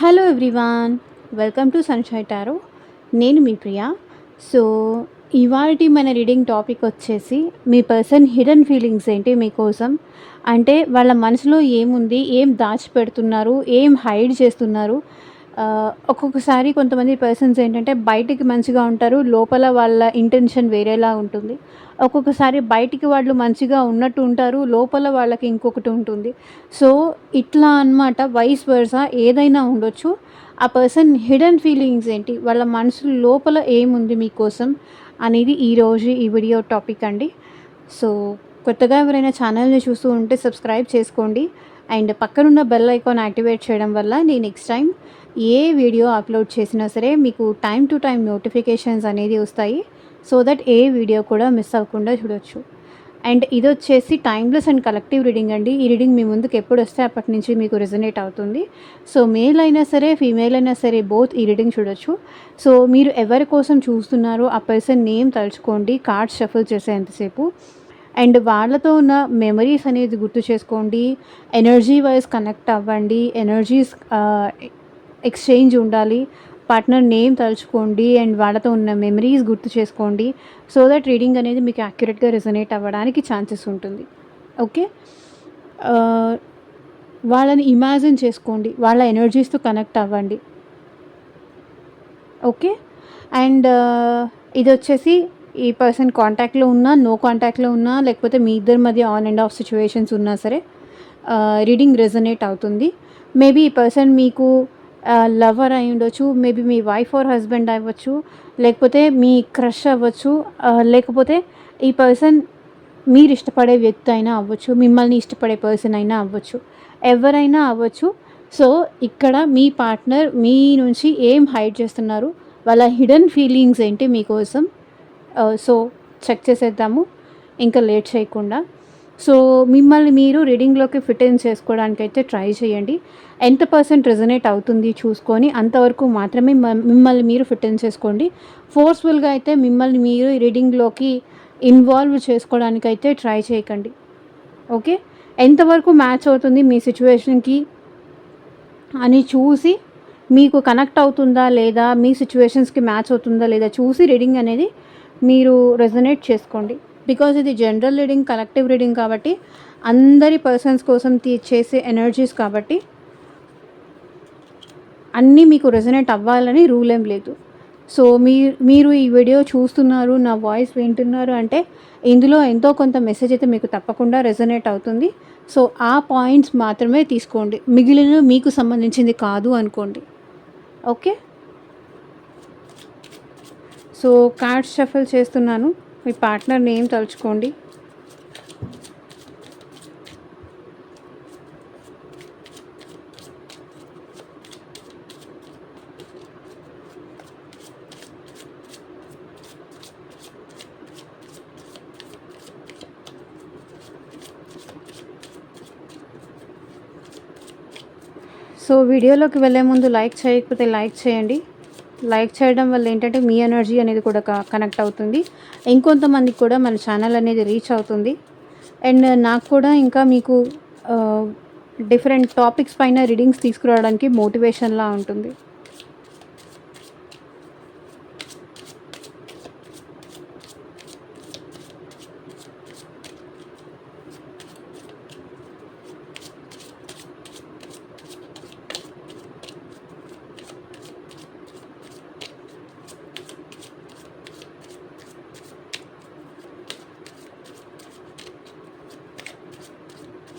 Hello everyone, welcome to sunshine tarot. నేను మీ Priya. So ఇవాల్టి మన రీడింగ్ టాపిక్ వచ్చేసి మీ పర్సన్ హిడెన్ ఫీలింగ్స్ ఏంటి మీకోసం, అంటే వాళ్ళ మనసులో ఏముంది, ఏం దాచిపెడుతున్నారు, ఏం హైడ్ చేస్తున్నారు. ఒక్కొక్కసారి కొంతమంది పర్సన్స్ ఏంటంటే బయటికి మంచిగా ఉంటారు, లోపల వాళ్ళ ఇంటెన్షన్ వేరేలా ఉంటుంది. ఒక్కొక్కసారి బయటికి వాళ్ళు మంచిగా ఉన్నట్టు ఉంటారు, లోపల వాళ్ళకి ఇంకొకటి ఉంటుంది. సో ఇట్లా అన్నమాట, వైస్ వర్సా ఏదైనా ఉండొచ్చు. ఆ పర్సన్ హిడెన్ ఫీలింగ్స్ ఏంటి, వాళ్ళ మనసు లోపల ఏముంది మీకోసం అనేది ఈరోజు ఈ వీడియో టాపిక్ అండి. సో కొత్తగా ఎవరైనా ఛానల్ని చూస్తూ ఉంటే సబ్స్క్రైబ్ చేసుకోండి అండ్ పక్కనున్న బెల్ ఐకాన్ యాక్టివేట్ చేయడం వల్ల నేను నెక్స్ట్ టైం ఏ వీడియో అప్లోడ్ చేసినా సరే మీకు టైం టు టైం నోటిఫికేషన్స్ అనేది వస్తాయి. సో దట్ ఏ వీడియో కూడా మిస్ అవ్వకుండా చూడొచ్చు. అండ్ ఇది వచ్చేసి టైమ్లెస్ అండ్ కలెక్టివ్ రీడింగ్ అండి. ఈ రీడింగ్ మీ ముందుకు ఎప్పుడు వస్తే అప్పటి నుంచి మీకు రెజనేట్ అవుతుంది. సో మేల్ అయినా సరే ఫీమేల్ అయినా సరే బోత్ ఈ రీడింగ్ చూడొచ్చు. సో మీరు ఎవరి కోసం చూస్తున్నారో ఆ పర్సన్ నేమ్ తలుచుకోండి కార్డ్స్ షఫుల్ చేసేంతసేపు. అండ్ వాళ్ళతో ఉన్న మెమరీస్ అనేది గుర్తు చేసుకోండి, ఎనర్జీ వైజ్ కనెక్ట్ అవ్వండి, ఎనర్జీస్ ఎక్స్చేంజ్ ఉండాలి. పార్ట్నర్ నేమ్ తలుచుకోండి అండ్ వాళ్ళతో ఉన్న మెమరీస్ గుర్తు చేసుకోండి. సో దట్ రీడింగ్ అనేది మీకు యాక్యురేట్గా రెజనేట్ అవ్వడానికి ఛాన్సెస్ ఉంటుంది. ఓకే, వాళ్ళని ఇమాజిన్ చేసుకోండి, వాళ్ళ ఎనర్జీస్తో కనెక్ట్ అవ్వండి. ఓకే, అండ్ ఇది వచ్చేసి ఈ పర్సన్ కాంటాక్ట్లో ఉన్నా, నో కాంటాక్ట్లో ఉన్నా, లేకపోతే మీ ఇద్దరి మధ్య ఆన్ అండ్ ఆఫ్ సిచ్యువేషన్స్ ఉన్నా సరే రీడింగ్ రెజనేట్ అవుతుంది. మేబీ ఈ పర్సన్ మీకు లవర్ అయి ఉండొచ్చు, maybe me wife or husband అవ్వచ్చు, లేకపోతే మీ క్రష్ అవ్వచ్చు, లేకపోతే ఈ పర్సన్ మీరు ఇష్టపడే వ్యక్తి అయినా అవ్వచ్చు, మిమ్మల్ని ఇష్టపడే పర్సన్ అయినా అవ్వచ్చు, ఎవరైనా అవ్వచ్చు. సో ఇక్కడ మీ పార్ట్నర్ మీ నుంచి ఏం హైడ్ చేస్తున్నారు, వాళ్ళ హిడెన్ ఫీలింగ్స్ ఏంటి మీకోసం. సో చెక్ చేసేద్దాము ఇంకా లేట్ చేయకుండా. సో మిమ్మల్ని మీరు రీడింగ్లోకి ఫిట్ ఇన్ చేసుకోవడానికి అయితే ట్రై చేయండి. ఎంత పర్సెంట్ రెజనేట్ అవుతుంది చూసుకొని అంతవరకు మాత్రమే మిమ్మల్ని మీరు ఫిట్ ఇన్ చేసుకోండి. ఫోర్స్ఫుల్గా అయితే మిమ్మల్ని మీరు రీడింగ్లోకి ఇన్వాల్వ్ చేసుకోవడానికి అయితే ట్రై చేయకండి. ఓకే, ఎంతవరకు మ్యాచ్ అవుతుంది మీ సిచ్యువేషన్కి అని చూసి, మీకు కనెక్ట్ అవుతుందా లేదా, మీ సిచ్యువేషన్స్కి మ్యాచ్ అవుతుందా లేదా చూసి రీడింగ్ అనేది మీరు రెజనేట్ చేసుకోండి. బికాజ్ ఇది జనరల్ రీడింగ్, కలెక్టివ్ రీడింగ్ కాబట్టి అందరి పర్సన్స్ కోసం చేసే ఎనర్జీస్ కాబట్టి అన్నీ మీకు రెజనేట్ అవ్వాలని రూల్ ఏం లేదు. సో మీరు ఈ వీడియో చూస్తున్నారు, నా వాయిస్ వింటున్నారు అంటే ఇందులో ఎంతో కొంత మెసేజ్ అయితే మీకు తప్పకుండా రెజనేట్ అవుతుంది. సో ఆ పాయింట్స్ మాత్రమే తీసుకోండి, మిగిలిన మీకు సంబంధించింది కాదు అనుకోండి. ఓకే, సో కార్డ్స్ షఫల్ చేస్తున్నాను. మీ పార్ట్నర్ నేమ్ తలుచుకోండి. సో వీడియోలోకి వెళ్ళే ముందు లైక్ చేయకపోతే లైక్ చేయండి. లైక్ చేయడం వల్ల ఏంటంటే మీ ఎనర్జీ అనేది కూడా కనెక్ట్ అవుతుంది, ఇంకొంతమందికి కూడా మన ఛానల్ అనేది రీచ్ అవుతుంది. అండ్ నాకు కూడా ఇంకా మీకు డిఫరెంట్ టాపిక్స్ పైన రీడింగ్స్ తీసుకురావడానికి మోటివేషన్లా ఉంటుంది.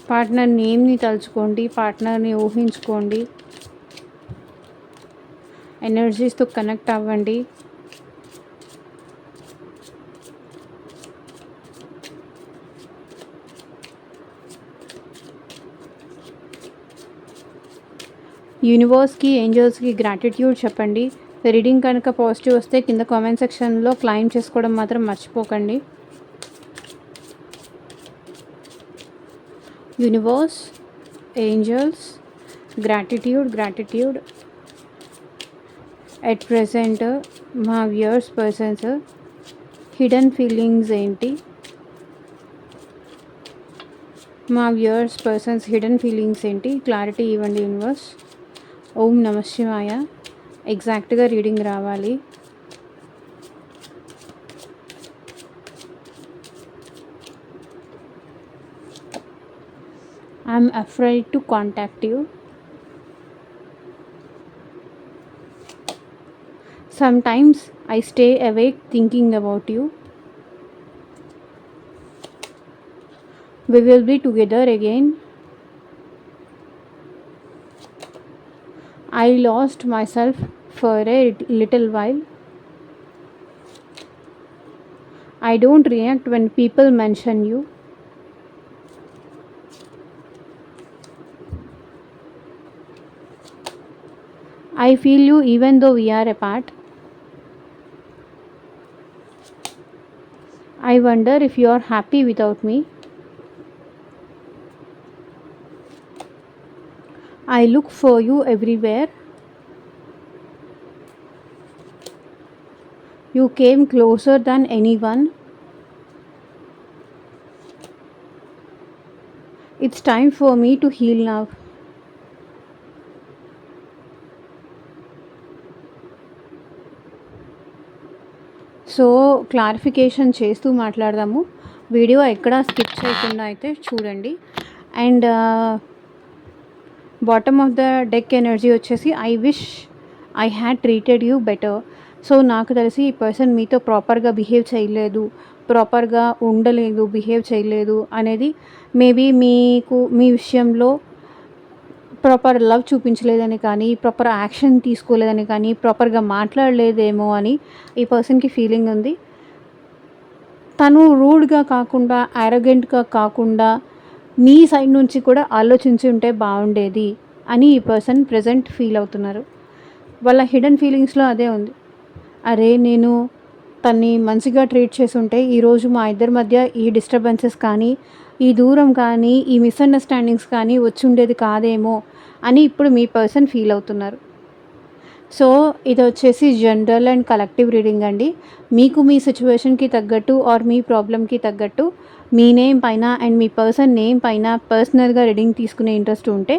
పార్ట్నర్ నేమ్ని తలుచుకోండి, పార్ట్నర్ని ఊహించుకోండి, ఎనర్జీస్తో కనెక్ట్ అవ్వండి. యూనివర్స్కి, ఏంజల్స్కి గ్రాటిట్యూడ్ చెప్పండి. రీడింగ్ కనుక పాజిటివ్ వస్తే కింద కామెంట్ సెక్షన్లో క్లైమ్ చేసుకోవడం మాత్రం మర్చిపోకండి. Universe, angels, gratitude at present మా వ్యూయర్స్ పర్సన్స్ హిడెన్ ఫీలింగ్స్ ఏంటి, మా వ్యూయర్స్ పర్సన్స్ హిడెన్ ఫీలింగ్స్ ఏంటి, క్లారిటీ ఇవ్వండి యూనివర్స్. ఓం నమ శివాయ. ఎగ్జాక్ట్గా రీడింగ్ రావాలి. I'm afraid to contact you. Sometimes I stay awake thinking about you. We will be together again. I lost myself for a little while. I don't react when people mention you. I feel you even though we are apart. I wonder if you are happy without me. I look for you everywhere. You came closer than anyone. It's time for me to heal now. So clarification చేస్తూ మాట్లాడదాము. Video ఎక్కడా skip చేయకుండా అయితే చూడండి. And bottom of the deck energy వచ్చేసి I wish I had treated you better. So నాకు తెలిసి ఈ పర్సన్ మీతో ప్రాపర్గా బిహేవ్ చేయలేదు, ప్రాపర్గా ఉండలేదు, బిహేవ్ చేయలేదు అనేది మేబీ మీకు మీ విషయంలో ప్రాపర్ లవ్ చూపించలేదని కానీ, ప్రాపర్ యాక్షన్ తీసుకోలేదని కానీ, ప్రాపర్గా మాట్లాడలేదేమో అని ఈ పర్సన్కి ఫీలింగ్ ఉంది. తను రూడ్గా కాకుండా, యారోగెంట్గా కాకుండా మీ సైడ్ నుంచి కూడా ఆలోచించి ఉంటే బాగుండేది అని ఈ పర్సన్ ప్రజెంట్ ఫీల్ అవుతున్నారు. వాళ్ళ హిడెన్ ఫీలింగ్స్లో అదే ఉంది. అరే నేను తన్ని మంచిగా ట్రీట్ చేసి ఉంటే ఈరోజు మా ఇద్దరి మధ్య ఈ డిస్టర్బెన్సెస్ కానీ, ఈ దూరం కానీ, ఈ మిస్అండర్స్టాండింగ్స్ కానీ వచ్చి ఉండేది కాదేమో అని ఇప్పుడు మీ పర్సన్ ఫీల్ అవుతున్నారు. సో ఇది వచ్చేసి జనరల్ అండ్ కలెక్టివ్ రీడింగ్ అండి. మీకు మీ సిచ్యువేషన్కి తగ్గట్టు ఆర్ మీ ప్రాబ్లమ్కి తగ్గట్టు మీ నేమ్ పైన అండ్ మీ పర్సన్ నేమ్ పైన పర్సనల్గా రీడింగ్ తీసుకునే ఇంట్రెస్ట్ ఉంటే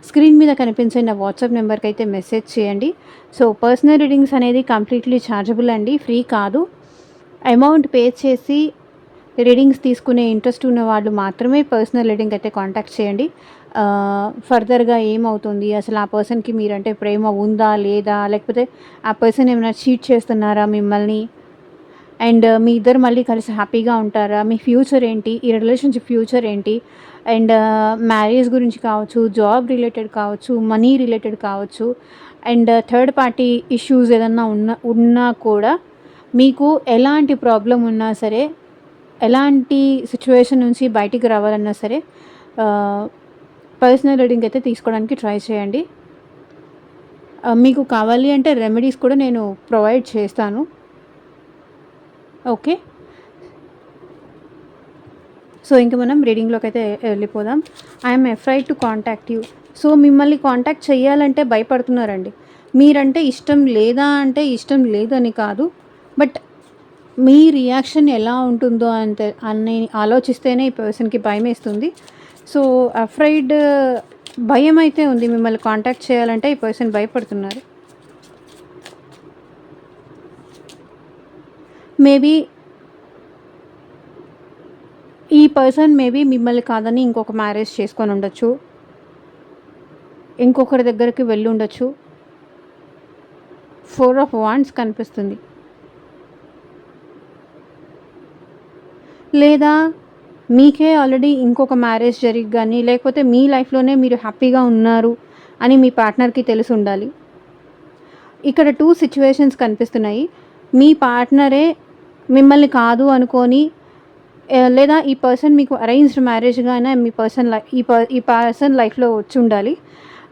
స్క్రీన్ మీద కనిపించే నా వాట్సాప్ నెంబర్కి అయితే మెసేజ్ చేయండి. సో పర్సనల్ రీడింగ్స్ అనేది కంప్లీట్లీ ఛార్జబుల్ అండి, ఫ్రీ కాదు. అమౌంట్ పే చేసి రీడింగ్స్ తీసుకునే ఇంట్రెస్ట్ ఉన్న వాళ్ళు మాత్రమే పర్సనల్ రీడింగ్ అయితే కాంటాక్ట్ చేయండి. ఫర్దర్గా ఏమవుతుంది, అసలు ఆ పర్సన్కి మీరంటే ప్రేమ ఉందా లేదా, లేకపోతే ఆ పర్సన్ ఏమైనా చీట్ చేస్తున్నారా మిమ్మల్ని, అండ్ మీ ఇద్దరు మళ్ళీ కలిసి హ్యాపీగా ఉంటారా, మీ ఫ్యూచర్ ఏంటి, ఈ రిలేషన్షిప్ ఫ్యూచర్ ఏంటి, అండ్ మ్యారేజ్ గురించి కావచ్చు, జాబ్ రిలేటెడ్ కావచ్చు, మనీ రిలేటెడ్ కావచ్చు, అండ్ థర్డ్ పార్టీ ఇష్యూస్ ఏదన్నా ఉన్నా కూడా మీకు ఎలాంటి ప్రాబ్లం ఉన్నా సరే, ఎలాంటి సిచ్యువేషన్ నుంచి బయటికి రావాలన్నా సరే పర్సనల్ రీడింగ్ అయితే తీసుకోవడానికి ట్రై చేయండి. మీకు కావాలి అంటే రెమెడీస్ కూడా నేను ప్రొవైడ్ చేస్తాను. ఓకే, సో ఇంకా మనం రీడింగ్లోకి అయితే వెళ్ళిపోదాం. I'm afraid to contact you. So మిమ్మల్ని కాంటాక్ట్ చేయాలంటే భయపడుతున్నారండి. మీరంటే ఇష్టం లేదా అంటే ఇష్టం లేదని కాదు, బట్ మీ రియాక్షన్ ఎలా ఉంటుందో అని ఆలోచిస్తేనే ఈ పర్సన్కి భయం వేస్తుంది. సో అఫ్రైడ్ భయం అయితే ఉంది, మిమ్మల్ని కాంటాక్ట్ చేయాలంటే ఈ పర్సన్ భయపడుతున్నారు. మేబీ ఈ పర్సన్ మిమ్మల్ని కాదని ఇంకొక మ్యారేజ్ చేసుకొని ఉండొచ్చు, ఇంకొకరి దగ్గరికి వెళ్ళి ఉండొచ్చు. 4 of Wands కనిపిస్తుంది. లేదా మీకే ఆల్రెడీ ఇంకొక మ్యారేజ్ జరిగి కానీ, లేకపోతే మీ లైఫ్లోనే మీరు హ్యాపీగా ఉన్నారు అని మీ పార్ట్నర్కి తెలిసి ఉండాలి. ఇక్కడ 2 సిచ్యువేషన్స్ కనిపిస్తున్నాయి. మీ పార్ట్నరే మిమ్మల్ని కాదు అనుకొని, లేదా ఈ పర్సన్ మీకు అరేంజ్డ్ మ్యారేజ్గా అయినా మీ పర్సన్ ఈ పర్సన్ లైఫ్లో వచ్చి ఉండాలి.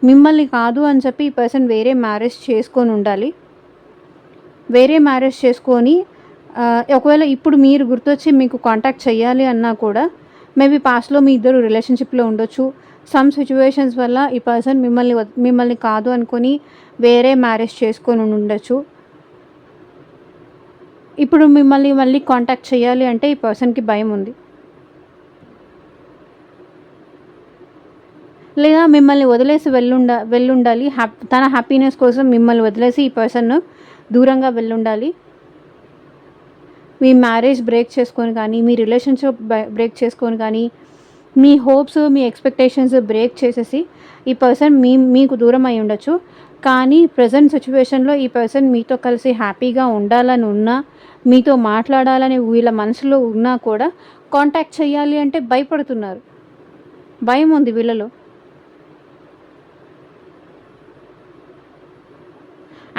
మిమ్మల్ని కాదు అని చెప్పి ఈ పర్సన్ వేరే మ్యారేజ్ చేసుకొని ఉండాలి. వేరే మ్యారేజ్ చేసుకొని ఒకవేళ ఇప్పుడు మీరు గుర్తొచ్చి మీకు కాంటాక్ట్ చేయాలి అన్నా కూడా మేబీ పాస్ట్లో మీ ఇద్దరు రిలేషన్షిప్లో ఉండొచ్చు. సమ్ సిచ్యువేషన్స్ వల్ల ఈ పర్సన్ మిమ్మల్ని కాదు అనుకొని వేరే మ్యారేజ్ చేసుకొని ఉండొచ్చు. ఇప్పుడు మిమ్మల్ని మళ్ళీ కాంటాక్ట్ చేయాలి అంటే ఈ పర్సన్కి భయం ఉంది. లేదా మిమ్మల్ని వదిలేసి వెళ్ళుండాలి. తన హ్యాపీనెస్ కోసం మిమ్మల్ని వదిలేసి ఈ పర్సన్ దూరంగా వెళ్ళుండాలి. మీ మ్యారేజ్ బ్రేక్ చేసుకొని కానీ, మీ రిలేషన్షిప్ బ్రేక్ చేసుకొని కానీ, మీ హోప్స్, మీ ఎక్స్పెక్టేషన్స్ బ్రేక్ చేసేసి ఈ పర్సన్ మీకు దూరం అయి ఉండొచ్చు. కానీ ప్రజెంట్ సిచ్యువేషన్లో ఈ పర్సన్ మీతో కలిసి హ్యాపీగా ఉండాలని ఉన్నా, మీతో మాట్లాడాలని వీళ్ళ మనసులో ఉన్నా కూడా కాంటాక్ట్ చేయాలి అంటే భయపడుతున్నారు. భయం ఉంది వీళ్ళలో.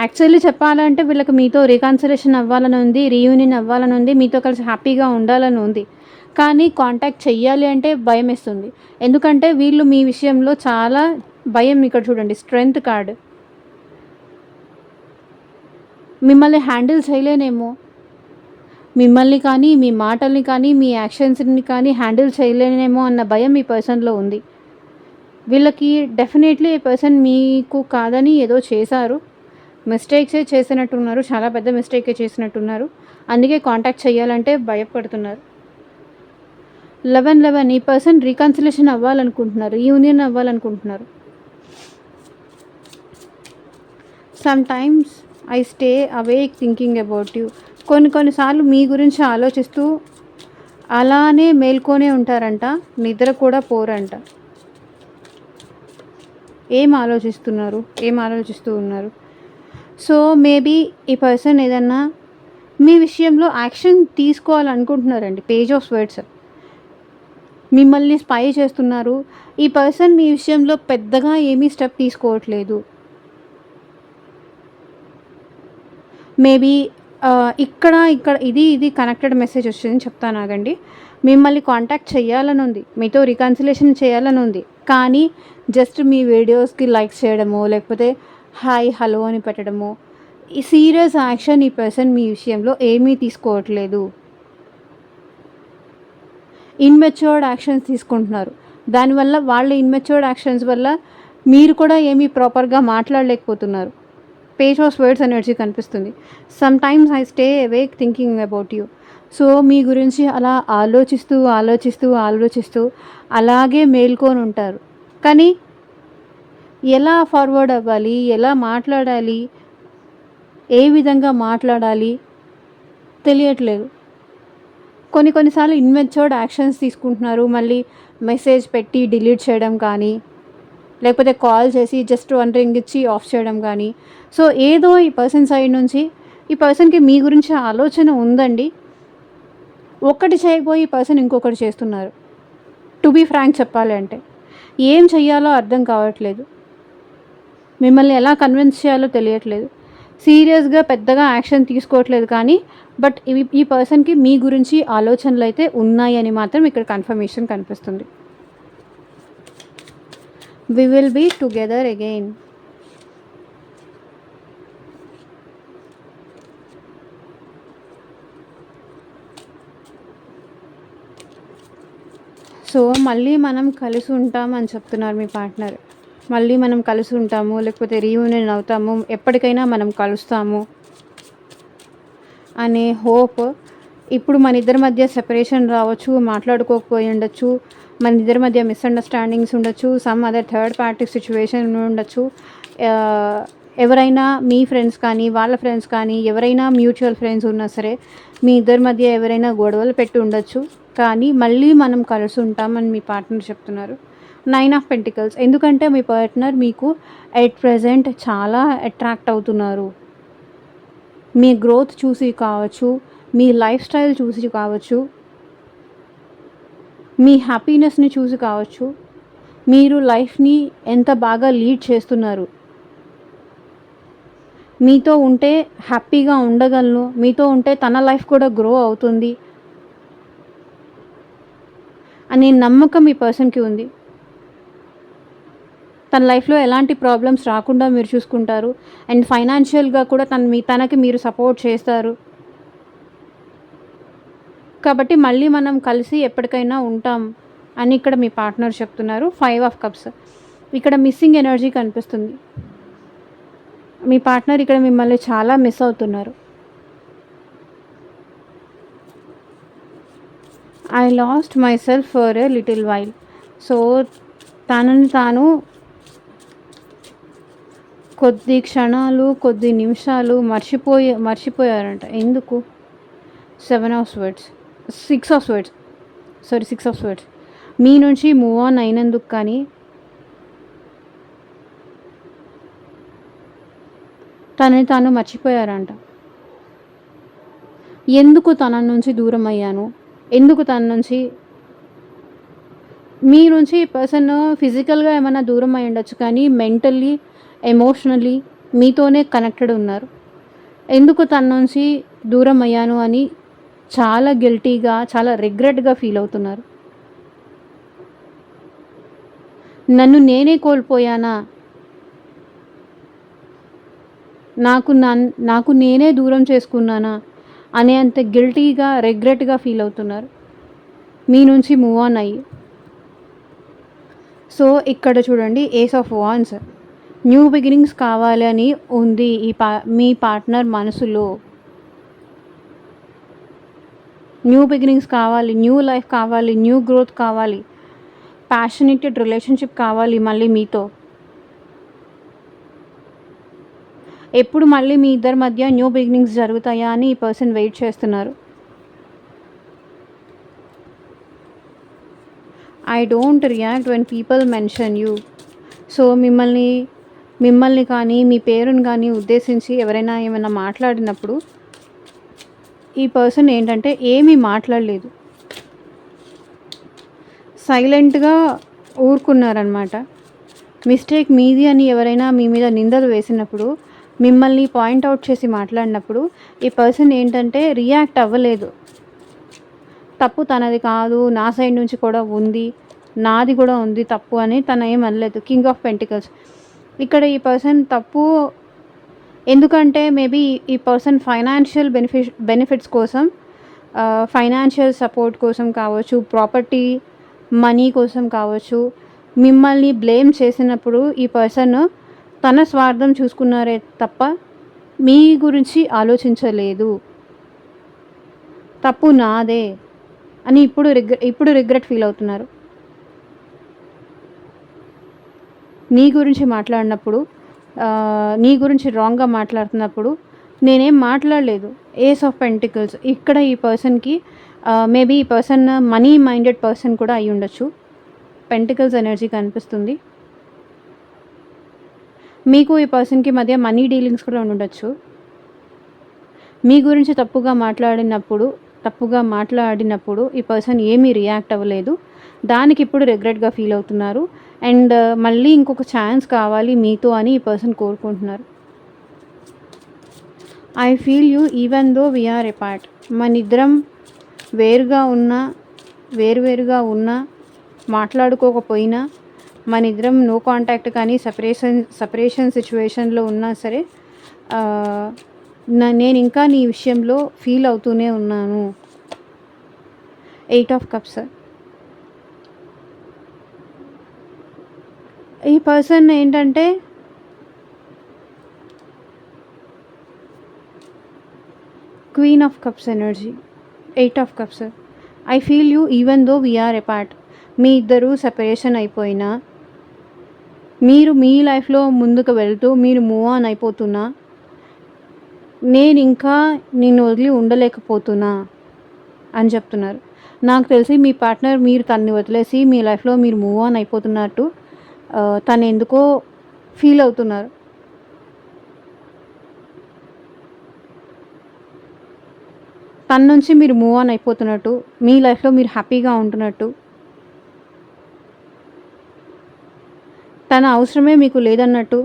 యాక్చువల్లీ చెప్పాలంటే వీళ్ళకి మీతో రీకన్సిలేషన్ అవ్వాలని ఉంది, రీయూనియన్ అవ్వాలని ఉంది, మీతో కలిసి హ్యాపీగా ఉండాలని ఉంది. కానీ కాంటాక్ట్ చెయ్యాలి అంటే భయమేస్తుంది. ఎందుకంటే వీళ్ళు మీ విషయంలో చాలా భయం. ఇక్కడ చూడండి, స్ట్రెంగ్త్ కార్డ్. మిమ్మల్ని హ్యాండిల్ చేయలేనేమో, మిమ్మల్ని కానీ, మీ మాటల్ని కానీ, మీ యాక్షన్స్ని కానీ హ్యాండిల్ చేయలేనేమో అన్న భయం ఈ పర్సన్లో ఉంది. వీళ్ళకి డెఫినెట్లీ ఈ పర్సన్ మీకు కాదని ఏదో చేశారు, మిస్టేక్సే చేసినట్టున్నారు, చాలా పెద్ద మిస్టేకే చేసినట్టున్నారు. అందుకే కాంటాక్ట్ చేయాలంటే భయపడుతున్నారు. 11 ఈ పర్సన్ రీకన్సిలేషన్ అవ్వాలనుకుంటున్నారు, యూనియన్ అవ్వాలనుకుంటున్నారు. Sometimes I stay awake thinking about you. కొన్నిసార్లు మీ గురించి ఆలోచిస్తూ అలానే మేల్కొనే ఉంటారంట, నిద్ర కూడా పోరంట. ఏం ఆలోచిస్తూ ఉన్నారు? సో మేబీ ఈ పర్సన్ ఏదన్నా మీ విషయంలో యాక్షన్ తీసుకోవాలనుకుంటున్నారండి. Page of swords. మిమ్మల్ని స్పై చేస్తున్నారు. ఈ పర్సన్ మీ విషయంలో పెద్దగా ఏమీ స్టెప్ తీసుకోవట్లేదు. మేబీ ఇక్కడ ఇది కనెక్టెడ్ మెసేజ్ వచ్చిందని చెప్తాను, ఆగండి. మిమ్మల్ని కాంటాక్ట్ చేయాలని ఉంది, మీతో రికన్సిలేషన్ చేయాలని ఉంది. కానీ జస్ట్ మీ వీడియోస్కి లైక్స్ చేయడమో, లేకపోతే హాయ్ హలో అని పెట్టడమో, ఈ సీరియస్ యాక్షన్ ఈ పర్సన్ మీ విషయంలో ఏమీ తీసుకోవట్లేదు. ఇన్మెచ్యూర్డ్ యాక్షన్స్ తీసుకుంటున్నారు. దానివల్ల వాళ్ళ ఇన్మెచ్యూర్డ్ యాక్షన్స్ వల్ల మీరు కూడా ఏమీ ప్రాపర్గా మాట్లాడలేకపోతున్నారు. పేజ్ ఆఫ్ వర్డ్స్ ఎనర్జీ కనిపిస్తుంది. Sometimes I stay awake thinking about you. So మీ గురించి అలా ఆలోచిస్తూ అలాగే మేల్కొని ఉంటారు. కానీ ఎలా ఫార్వర్డ్ అవ్వాలి, ఎలా మాట్లాడాలి, ఏ విధంగా మాట్లాడాలి తెలియట్లేదు. కొన్నిసార్లు ఇన్మెచ్యూర్డ్ యాక్షన్స్ తీసుకుంటున్నారు. మళ్ళీ మెసేజ్ పెట్టి డిలీట్ చేయడం కానీ, లేకపోతే కాల్ చేసి జస్ట్ 1 రింగ్ ఇచ్చి ఆఫ్ చేయడం కానీ. సో ఏదో ఈ పర్సన్ సైడ్ నుంచి ఈ పర్సన్కి మీ గురించి ఆలోచన ఉందండి. ఒక్కటి చేయకపోయి ఈ పర్సన్ ఇంకొకటి చేస్తున్నారు. టు బీ ఫ్రాంక్ చెప్పాలి అంటే ఏం చెయ్యాలో అర్థం కావట్లేదు. మిమ్మల్ని ఎలా కన్విన్స్ చేయాలో తెలియట్లేదు. సీరియస్గా పెద్దగా యాక్షన్ తీసుకోవట్లేదు. కానీ బట్ ఈ పర్సన్కి మీ గురించి ఆలోచనలు అయితే ఉన్నాయని మాత్రం ఇక్కడ కన్ఫర్మేషన్ కనిపిస్తుంది. We will be together again. So మళ్ళీ మనం కలిసి ఉంటామని చెప్తున్నారు మీ పార్ట్నర్. మళ్ళీ మనం కలిసి ఉంటాము, లేకపోతే రీయూనియన్ అవుతాము, ఎప్పటికైనా మనం కలుస్తాము అనే హోప్. ఇప్పుడు మన ఇద్దరి మధ్య సెపరేషన్ రావచ్చు, మాట్లాడుకోకపోయి ఉండొచ్చు, మన ఇద్దరి మధ్య మిస్అండర్స్టాండింగ్స్ ఉండొచ్చు, some other third party situation ఉండొచ్చు. ఎవరైనా మీ ఫ్రెండ్స్ కానీ, వాళ్ళ ఫ్రెండ్స్ కానీ, ఎవరైనా మ్యూచువల్ ఫ్రెండ్స్ ఉన్నా సరే మీ ఇద్దరి మధ్య ఎవరైనా గొడవలు పెట్టి ఉండొచ్చు. కానీ మళ్ళీ మనం కలిసి ఉంటామని మీ పార్ట్నర్ చెప్తున్నారు. 9 ఆఫ్ పెంటికల్స్. ఎందుకంటే మీ పార్ట్నర్ మీకు ఎట్ ప్రెజెంట్ చాలా అట్రాక్ట్ అవుతున్నారు. మీ గ్రోత్ చూసి కావచ్చు, మీ లైఫ్ స్టైల్ చూసి కావచ్చు, మీ హ్యాపీనెస్ని చూసి కావచ్చు, మీరు లైఫ్ని ఎంత బాగా లీడ్ చేస్తున్నారు. మీతో ఉంటే హ్యాపీగా ఉండగలను, మీతో ఉంటే తన లైఫ్ కూడా గ్రో అవుతుంది అనే నమ్మకం ఈ పర్సన్కి ఉంది. తన లైఫ్లో ఎలాంటి ప్రాబ్లమ్స్ రాకుండా మీరు చూసుకుంటారు. అండ్ ఫైనాన్షియల్గా కూడా తనకి మీరు సపోర్ట్ చేస్తారు. కాబట్టి మళ్ళీ మనం కలిసి ఎప్పటికైనా ఉంటాం అని ఇక్కడ మీ పార్ట్నర్ చెప్తున్నారు. 5 ఆఫ్ కప్స్. ఇక్కడ మిస్సింగ్ ఎనర్జీ కనిపిస్తుంది. మీ పార్ట్నర్ ఇక్కడ మిమ్మల్ని చాలా మిస్ అవుతున్నారు. I lost myself for a little while. So తనని తాను కొద్ది క్షణాలు, కొద్ది నిమిషాలు మర్చిపోయారంట. ఎందుకు? 7 of swords 6 of swords 6 of swords. మీ నుంచి మూవ్ ఆన్ అయినందుకు కానీ, తనని తాను మర్చిపోయారంట. ఎందుకు తన నుంచి దూరం అయ్యాను? ఎందుకు తన నుంచి మీ నుంచి ఈ పర్సన్ ఫిజికల్‌గా ఏమన్నా దూరం అయ్యి ఉండొచ్చు, కానీ మెంటల్లీ, ఎమోషనల్లీ మీతోనే కనెక్టెడ్ ఉన్నారు. ఎందుకు తన నుంచి దూరం అయ్యాను అని చాలా గిల్టీగా, చాలా రిగ్రెట్‌గా ఫీల్ అవుతున్నారు. నన్ను నేనే కోల్పోయానా? నాకు నేనే దూరం చేసుకున్నానా? అనేంత గిల్టీగా, రిగ్రెట్‌గా ఫీల్ అవుతున్నారు మీ నుంచి మూవ్ ఆన్ అయ్యి. సో ఇక్కడ చూడండి, ace of wands. New beginnings కావాలని ఉంది మీ పార్ట్నర్ మనసులో. న్యూ బిగినింగ్స్ కావాలి, న్యూ లైఫ్ కావాలి, న్యూ గ్రోత్ కావాలి, ప్యాషనేటెడ్ రిలేషన్షిప్ కావాలి మళ్ళీ మీతో. ఎప్పుడు మళ్ళీ మీ ఇద్దరి మధ్య న్యూ బిగినింగ్స్ జరుగుతాయా అని ఈ పర్సన్ వెయిట్ చేస్తున్నారు. I don't react when people mention you. So మిమ్మల్ని కానీ, మీ పేరుని కానీ ఉద్దేశించి ఎవరైనా ఏమైనా మాట్లాడినప్పుడు ఈ పర్సన్ ఏంటంటే ఏమీ మాట్లాడలేదు, సైలెంట్గా ఊరుకున్నారనమాట. మిస్టేక్ మీది అని ఎవరైనా మీ మీద నిందలు వేసినప్పుడు, మిమ్మల్ని పాయింట్అవుట్ చేసి మాట్లాడినప్పుడు ఈ పర్సన్ ఏంటంటే రియాక్ట్ అవ్వలేదు. తప్పు తనది కాదు, నా సైడ్ నుంచి కూడా ఉంది, నాది కూడా ఉంది తప్పు అని తన ఏం అనలేదు. King of pentacles. ఇక్కడ ఈ పర్సన్ తప్పు ఎందుకంటే మేబీ ఈ పర్సన్ ఫైనాన్షియల్ బెనిఫిట్స్ కోసం, ఫైనాన్షియల్ సపోర్ట్ కోసం కావచ్చు, ప్రాపర్టీ మనీ కోసం కావచ్చు, మిమ్మల్ని బ్లేమ్ చేసినప్పుడు ఈ పర్సన్ తన స్వార్థం చూసుకున్నారే తప్ప మీ గురించి ఆలోచించలేదు. తప్పు నాదే అని ఇప్పుడు రిగ్రెట్ ఫీల్ అవుతున్నారు. నీ గురించి మాట్లాడినప్పుడు, నీ గురించి రాంగ్గా మాట్లాడుతున్నప్పుడు నేనేం మాట్లాడలేదు. Ace of pentacles. ఇక్కడ ఈ పర్సన్కి మేబీ ఈ పర్సన్ మనీ మైండెడ్ పర్సన్ కూడా అయి ఉండొచ్చు. పెంటికల్స్ ఎనర్జీ కనిపిస్తుంది. మీకు ఈ పర్సన్కి మధ్య మనీ డీలింగ్స్ కూడా ఉండొచ్చు. మీ గురించి తప్పుగా మాట్లాడినప్పుడు ఈ పర్సన్ ఏమీ రియాక్ట్ అవ్వలేదు. దానికి ఇప్పుడు రిగ్రెట్గా ఫీల్ అవుతున్నారు. అండ్ మళ్ళీ ఇంకొక ఛాన్స్ కావాలి మీతో అని ఈ పర్సన్ కోరుకుంటున్నారు. I feel you even though we're apart. మనిద్దరం వేరువేరుగా ఉన్నా, మాట్లాడుకోకపోయినా, మనిద్దరం నో కాంటాక్ట్ కానీ సపరేషన్ సిచ్యువేషన్లో ఉన్నా సరే, నేను ఇంకా నీ విషయంలో ఫీల్ అవుతూనే ఉన్నాను. 8 ఆఫ్ కప్స్. ఈ పర్సన్ ఏంటంటే queen of cups energy, 8 of cups. I feel you even though we're apart. మీ ఇద్దరు సెపరేషన్ అయిపోయినా, మీరు మీ లైఫ్లో ముందుకు వెళ్తూ మీరు మూవ్ ఆన్ అయిపోతున్నా, నేను ఇంకా నిన్ను వదిలి ఉండలేకపోతున్నా అని చెప్తున్నారు. నాకు తెలిసి మీ పార్ట్నర్ మీరు తనని వదిలేసి మీ లైఫ్లో మీరు మూవ్ ఆన్ అయిపోతున్నట్టు తను ఎందుకో ఫీల్ అవుతున్నారు. తన నుంచి మీరు మూవ్ ఆన్ అయిపోతున్నట్టు, మీ లైఫ్లో మీరు హ్యాపీగా ఉంటున్నట్టు, తన అవసరమే మీకు లేదన్నట్టు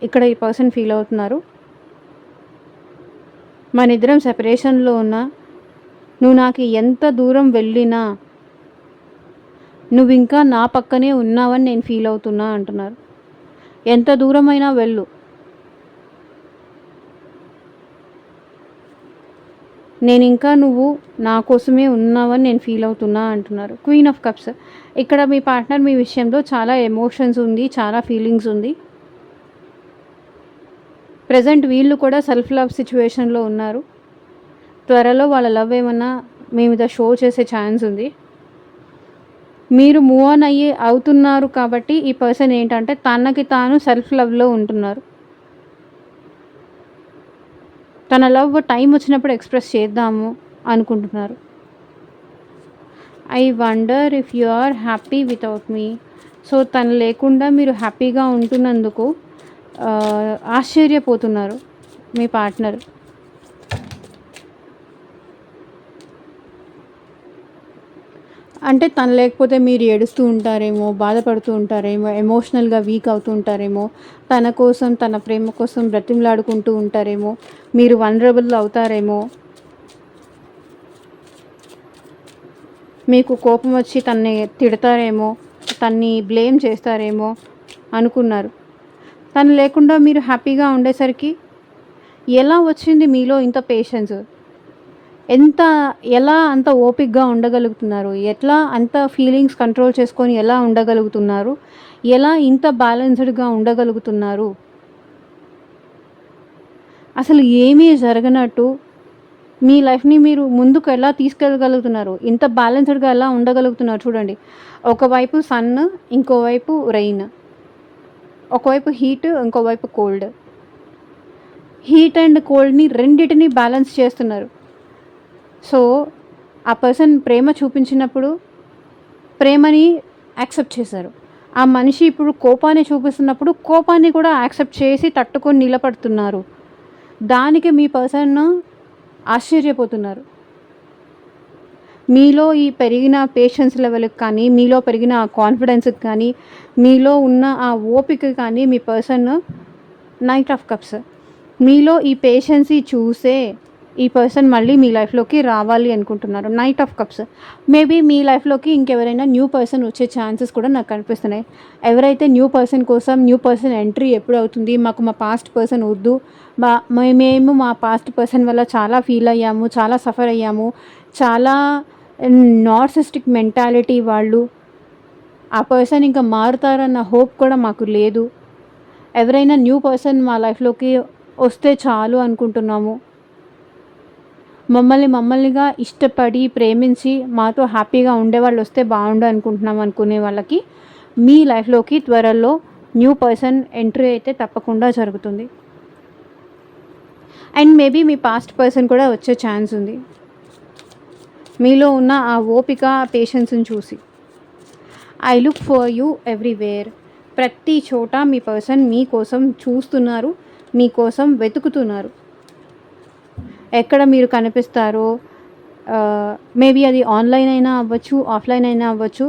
ఇక్కడ ఈ పర్సన్ ఫీల్ అవుతున్నారు. మనిద్దరం సెపరేషన్లో ఉన్నా, నువ్వు నాకు ఎంత దూరం వెళ్ళినా నువ్వు ఇంకా నా పక్కనే ఉన్నావని నేను ఫీల్ అవుతున్నా అంటున్నారు. ఎంత దూరమైనా వెళ్ళు, నేను ఇంకా నువ్వు నా కోసమే ఉన్నావని నేను ఫీల్ అవుతున్నా అంటున్నారు. Queen of cups. ఇక్కడ మీ పార్ట్నర్ మీ విషయంలో చాలా ఎమోషన్స్ ఉంది, చాలా ఫీలింగ్స్ ఉంది. ప్రజెంట్ వీళ్ళు కూడా సెల్ఫ్ లవ్ సిచ్యువేషన్లో ఉన్నారు. త్వరలో వాళ్ళ లవ్ ఏమన్నా మీ మీద షో చేసే ఛాన్స్ ఉంది. మీరు మూవ్ ఆన్ అవుతున్నారు కాబట్టి ఈ పర్సన్ ఏంటంటే తనకి తాను సెల్ఫ్ లవ్లో ఉంటున్నారు. తన లవ్ టైం వచ్చినప్పుడు ఎక్స్ప్రెస్ చేద్దాము అనుకుంటున్నారు. I wonder if you are happy without me. So తను లేకుండా మీరు హ్యాపీగా ఉంటున్నందుకు ఆశ్చర్యపోతున్నారు మీ పార్ట్నర్. అంటే తను లేకపోతే మీరు ఏడుస్తూ ఉంటారేమో, బాధపడుతూ ఉంటారేమో, ఎమోషనల్గా వీక్ అవుతూ ఉంటారేమో, తన కోసం తన ప్రేమ కోసం బ్రతిమలాడుకుంటూ ఉంటారేమో, మీరు వల్నరబుల్ అవుతారేమో, మీకు కోపం వచ్చి తన్ని తిడతారేమో, తన్ని బ్లేమ్ చేస్తారేమో అనుకున్నారు. తను లేకుండా మీరు హ్యాపీగా ఉండేసరికి ఎలా వచ్చింది మీలో ఇంత పేషెన్స్? ఎలా అంత ఓపికగా ఉండగలుగుతున్నారు? ఎట్లా అంత ఫీలింగ్స్ కంట్రోల్ చేసుకొని ఎలా ఉండగలుగుతున్నారు? ఎలా ఇంత బ్యాలెన్స్డ్‌గా ఉండగలుగుతున్నారు? అసలు ఏమీ జరగనట్టు మీ లైఫ్‌ని మీరు ముందుకు ఎలా తీసుకెళ్ళగలుగుతున్నారు? ఇంత బ్యాలెన్స్డ్‌గా ఎలా ఉండగలుగుతున్నారు చూడండి. ఒకవైపు సన్, ఇంకోవైపు రెయిన్. ఒకవైపు హీట్, ఇంకోవైపు కోల్డ్. హీట్ అండ్ కోల్డ్‌ని రెండిటిని బ్యాలెన్స్ చేస్తున్నారు. సో ఆ పర్సన్ ప్రేమ చూపించినప్పుడు ప్రేమని యాక్సెప్ట్ చేశారు. ఆ మనిషి ఇప్పుడు కోపాన్ని చూపిస్తున్నప్పుడు కోపాన్ని కూడా యాక్సెప్ట్ చేసి తట్టుకొని నిలబడుతున్నారు. దానికి మీ పర్సన్ ఆశ్చర్యపోతున్నారు. మీలో ఈ పెరిగిన పేషెన్స్ లెవెల్కి కానీ, మీలో పెరిగిన కాన్ఫిడెన్స్కి కానీ, మీలో ఉన్న ఆ ఓపిక కానీ మీ పర్సన్ నైట్ ఆఫ్ కప్స్. మీలో ఈ పేషెన్సీ చూసే ఈ పర్సన్ మళ్ళీ మీ లైఫ్లోకి రావాలి అనుకుంటున్నారు. Knight of cups. మేబీ మీ లైఫ్లోకి ఇంకెవరైనా న్యూ పర్సన్ వచ్చే ఛాన్సెస్ కూడా నాకు కనిపిస్తున్నాయి. ఎవరైతే న్యూ పర్సన్ కోసం న్యూ పర్సన్ ఎంట్రీ ఎప్పుడు అవుతుంది, మాకు మా పాస్ట్ పర్సన్ వద్దు, మేము మా పాస్ట్ పర్సన్ వల్ల చాలా ఫీల్ అయ్యాము, చాలా సఫర్ అయ్యాము, చాలా నార్సిస్టిక్ మెంటాలిటీ వాళ్ళు, ఆ పర్సన్ ఇంకా మారుతారన్న హోప్ కూడా మాకు లేదు, ఎవరైనా న్యూ పర్సన్ మా లైఫ్లోకి వస్తే చాలు అనుకుంటున్నాము, మమ్మల్నిగా ఇష్టపడి ప్రేమించి మాతో హ్యాపీగా ఉండేవాళ్ళు వస్తే బాగుండు అనుకుంటున్నాం అనుకునే వాళ్ళకి మీ లైఫ్లోకి త్వరలో న్యూ పర్సన్ ఎంట్రీ అయితే తప్పకుండా జరుగుతుంది. And maybe me past person కూడా వచ్చే ఛాన్స్ ఉంది మీలో ఉన్న ఆ ఓపిక, పేషెన్స్ని చూసి. I look for you everywhere. ప్రతి చోట మీ పర్సన్ మీకోసం చూస్తున్నారు, మీకోసం వెతుకుతున్నారు. ఎక్కడ మీరు కనిపిస్తారో, మేబీ అది ఆన్లైన్ అయినా అవ్వచ్చు, ఆఫ్లైన్ అయినా అవ్వచ్చు,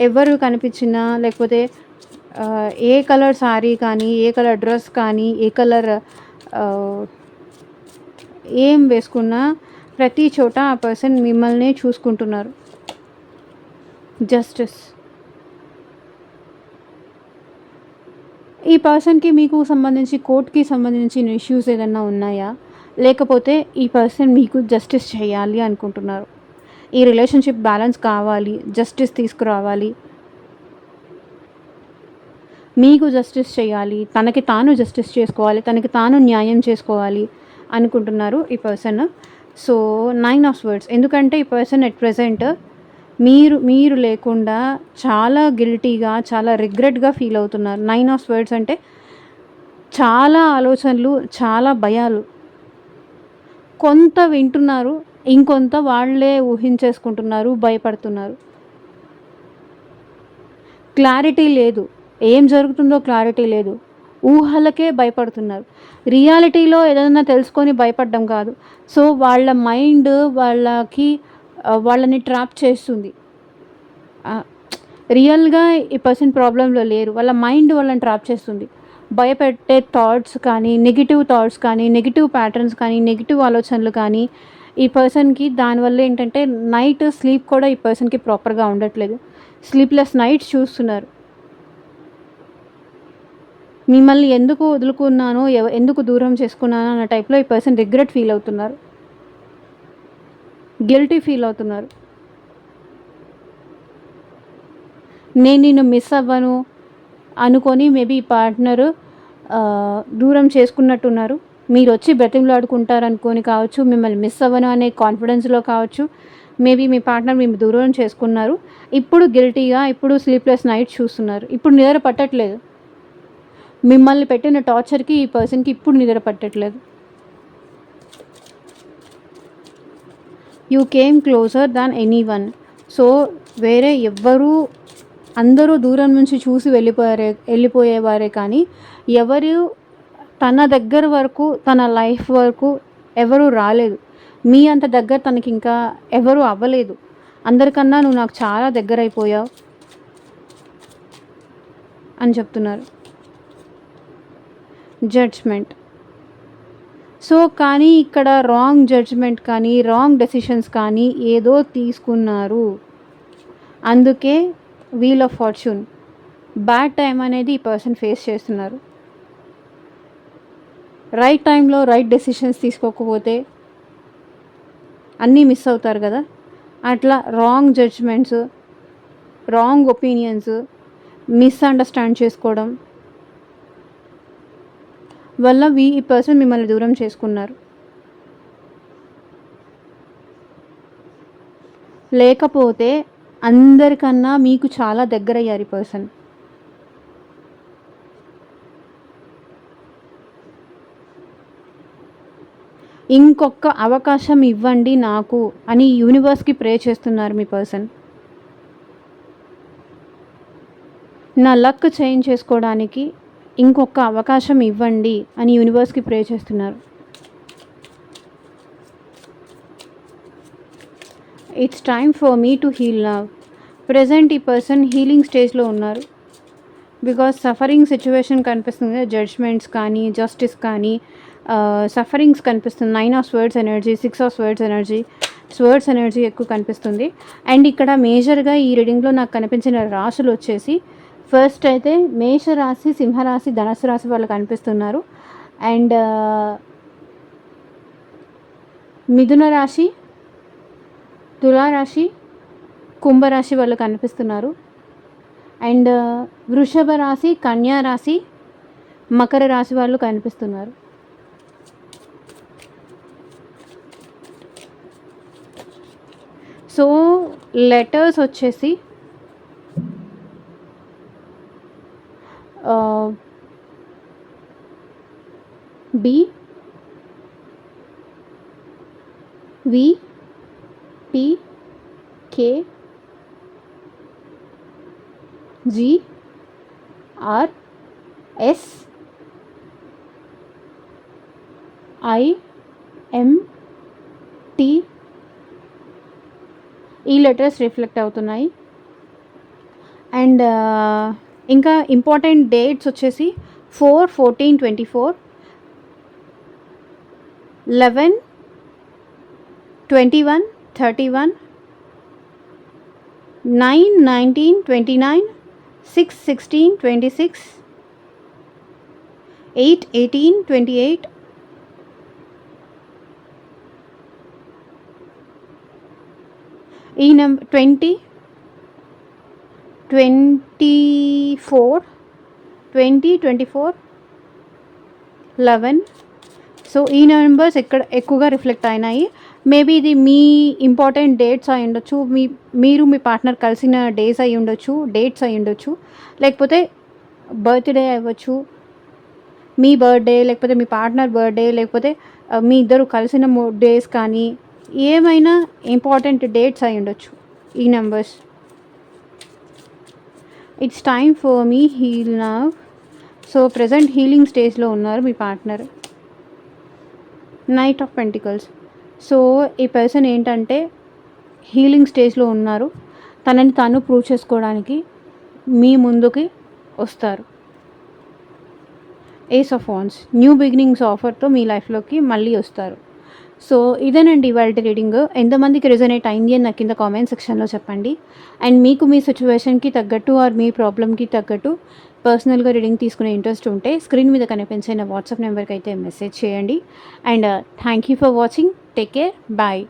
ఎవరు కనిపించినా, లేకపోతే ఏ కలర్ శారీ కానీ, ఏ కలర్ డ్రెస్ కానీ, ఏ కలర్ ఏం వేసుకున్నా ప్రతి చోట ఆ పర్సన్ మిమ్మల్ని చూసుకుంటున్నారు. జస్టిస్. ఈ పర్సన్కి మీకు సంబంధించి కోర్టుకి సంబంధించిన ఇష్యూస్ ఏదన్నా ఉన్నాయా, లేకపోతే ఈ పర్సన్ మీకు జస్టిస్ చేయాలి అనుకుంటున్నారు, ఈ రిలేషన్షిప్ బ్యాలెన్స్ కావాలి, జస్టిస్ తీసుకురావాలి, మీకు జస్టిస్ చేయాలి, తనకి తాను జస్టిస్ చేసుకోవాలి, తనకి తాను న్యాయం చేసుకోవాలి అనుకుంటున్నారు ఈ పర్సన్. So 9 of swords. ఎందుకంటే ఈ పర్సన్ ఎట్ ప్రెజెంట్ మీరు లేకుండా చాలా గిల్టీగా, చాలా రిగ్రెట్గా ఫీల్ అవుతున్నారు. 9 ఆఫ్ స్వర్డ్స్ అంటే చాలా ఆలోచనలు, చాలా భయాలు. కొంత వింటున్నారు, ఇంకొంత వాళ్ళే ఊహించేసుకుంటున్నారు, భయపడుతున్నారు. క్లారిటీ లేదు, ఏం జరుగుతుందో క్లారిటీ లేదు, ఊహలకే భయపడుతున్నారు. రియాలిటీలో ఏదైనా తెలుసుకొని భయపడడం కాదు. సో వాళ్ళ మైండ్ వాళ్ళని ట్రాప్ చేస్తుంది. రియల్గా ఈ పర్సన్ ప్రాబ్లంలో లేరు, వాళ్ళ మైండ్ వాళ్ళని ట్రాప్ చేస్తుంది. భయపెట్టే థాట్స్ కానీ, నెగిటివ్ థాట్స్ కానీ, నెగిటివ్ ప్యాటర్న్స్ కానీ, నెగిటివ్ ఆలోచనలు కానీ ఈ పర్సన్కి, దానివల్ల ఏంటంటే నైట్ స్లీప్ కూడా ఈ పర్సన్కి ప్రాపర్గా ఉండట్లేదు. స్లీప్లెస్ నైట్స్ చూస్తున్నారు. మిమ్మల్ని ఎందుకు వదులుకున్నానో, ఎందుకు దూరం చేసుకున్నానో అన్న టైప్లో ఈ పర్సన్ రిగ్రెట్ ఫీల్ అవుతున్నారు, గిల్టీ ఫీల్ అవుతున్నారు. నేను నిన్ను మిస్ అవ్వను అనుకొని మేబీ ఈ పార్ట్నరు దూరం చేసుకున్నట్టున్నారు. మీరు వచ్చి బ్రతిమలాడుకుంటారనుకొని కావచ్చు, మిమ్మల్ని మిస్ అవ్వను అనే కాన్ఫిడెన్స్లో కావచ్చు, మేబీ మీ పార్ట్నర్ మేము దూరం చేసుకున్నారు. ఇప్పుడు గిల్టీగా, ఇప్పుడు స్లీప్లెస్ నైట్స్ చూస్తున్నారు. ఇప్పుడు నిద్ర పట్టట్లేదు. మిమ్మల్ని పెట్టిన టార్చర్కి ఈ పర్సన్కి ఇప్పుడు నిద్ర పట్టట్లేదు. You came closure than any one. So వేరే ఎవ్వరూ, అందరూ దూరం నుంచి చూసి వెళ్ళిపోయేవారే కానీ ఎవరు తన దగ్గర వరకు, తన లైఫ్ వరకు ఎవరు రాలేదు. మీ అంత దగ్గర తనకి ఇంకా ఎవరు అవ్వలేదు. అందరికన్నా నువ్వు నాకు చాలా దగ్గర అయిపోయావు అని చెప్తున్నారు. జడ్జ్మెంట్. సో కానీ ఇక్కడ రాంగ్ జడ్జ్మెంట్ కానీ రాంగ్ డెసిషన్స్ కానీ ఏదో తీసుకున్నారు. అందుకే wheel of fortune, bad time అనేది ఈ పర్సన్ ఫేస్ చేస్తున్నారు. రైట్ టైంలో రైట్ డెసిషన్స్ తీసుకోకపోతే అన్నీ మిస్ అవుతారు కదా. అట్లా wrong judgements, wrong opinions, misunderstand చేసుకోవడం వల్ల ఈ పర్సన్ మిమ్మల్ని దూరం చేసుకున్నారు. లేకపోతే అందరికన్నా మీకు చాలా దగ్గరయ్యారు ఈ పర్సన్. ఇంకొక అవకాశం ఇవ్వండి నాకు అని యూనివర్స్కి ప్రే చేస్తున్నారు మీ పర్సన్. నా లక్ చేంజ్ చేసుకోవడానికి ఇంకొక అవకాశం ఇవ్వండి అని యూనివర్స్కి ప్రే చేస్తున్నారు. It's time for me to heal now. Present ఈ పర్సన్ హీలింగ్ స్టేజ్లో ఉన్నారు. బికాస్ సఫరింగ్ సిచ్యువేషన్ కనిపిస్తుంది. జడ్జ్మెంట్స్ కానీ, జస్టిస్ కానీ, సఫరింగ్స్ కనిపిస్తుంది. 9 of swords energy, 6 of swords energy, swords energy ఎక్కువ కనిపిస్తుంది. అండ్ ఇక్కడ మేజర్గా ఈ రీడింగ్లో నాకు కనిపించిన రాశులు వచ్చేసి, ఫస్ట్ అయితే మేషరాశి, సింహరాశి, ధనుసు రాశి వాళ్ళు కనిపిస్తున్నారు. అండ్ మిథున రాశి, తులారాశి, కుంభరాశి వాళ్ళు కనిపిస్తున్నారు. అండ్ వృషభ రాశి, కన్యా రాశి, మకర రాశి వాళ్ళు కనిపిస్తున్నారు. సో లెటర్స్ వచ్చేసి B, V, P, K, G, R, S, I, M, T, ఈ లెటర్స్ రిఫ్లెక్ట్ అవుతున్నాయి. అండ్ ఇంకా ఇంపార్టెంట్ డేట్స్ వచ్చేసి 4, 14, 24, 11, 21, 31, 9, 19, 29, 6, 16, 26, 8, 18, 28, ఈ నెంబర్ 20, 24, 11. సో ఈ నెంబర్స్ ఎక్కువగా రిఫ్లెక్ట్ అయినాయి. మేబీ ఇది మీ ఇంపార్టెంట్ డేట్స్ అయి ఉండొచ్చు, మీరు మీ పార్ట్నర్ కలిసిన డేస్ అయి ఉండొచ్చు, డేట్స్ అయి ఉండొచ్చు, లేకపోతే బర్త్డే అవ్వచ్చు, మీ బర్త్డే, లేకపోతే మీ పార్ట్నర్ బర్త్డే, లేకపోతే మీ ఇద్దరు కలిసిన డేస్ కానీ, ఏమైనా ఇంపార్టెంట్ డేట్స్ అయి ఉండొచ్చు ఈ numbers. It's time for me heal now. So present healing స్టేజ్లో ఉన్నారు మీ పార్ట్నర్. Knight of pentacles. సో ఈ పర్సన్ ఏంటంటే హీలింగ్ స్టేజ్లో ఉన్నారు. తనని తాను ప్రూవ్ చేసుకోవడానికి మీ ముందుకి వస్తారు. Ace of wands, new beginnings ఆఫర్తో మీ లైఫ్లోకి మళ్ళీ వస్తారు. సో ఇదేనండి ఇవాళ రీడింగ్. ఎంతమందికి రెజొనేట్ అయింది అని నాకు కింద కామెంట్ సెక్షన్లో చెప్పండి. అండ్ మీకు మీ సిచ్యువేషన్కి తగ్గట్టు ఆర్ మీ ప్రాబ్లమ్కి తగ్గట్టు పర్సనల్గా రీడింగ్ తీసుకునే ఇంట్రెస్ట్ ఉంటే స్క్రీన్ మీద కనిపించిన వాట్సాప్ నెంబర్కి అయితే మెసేజ్ చేయండి. And thank you for watching. Take care. Bye.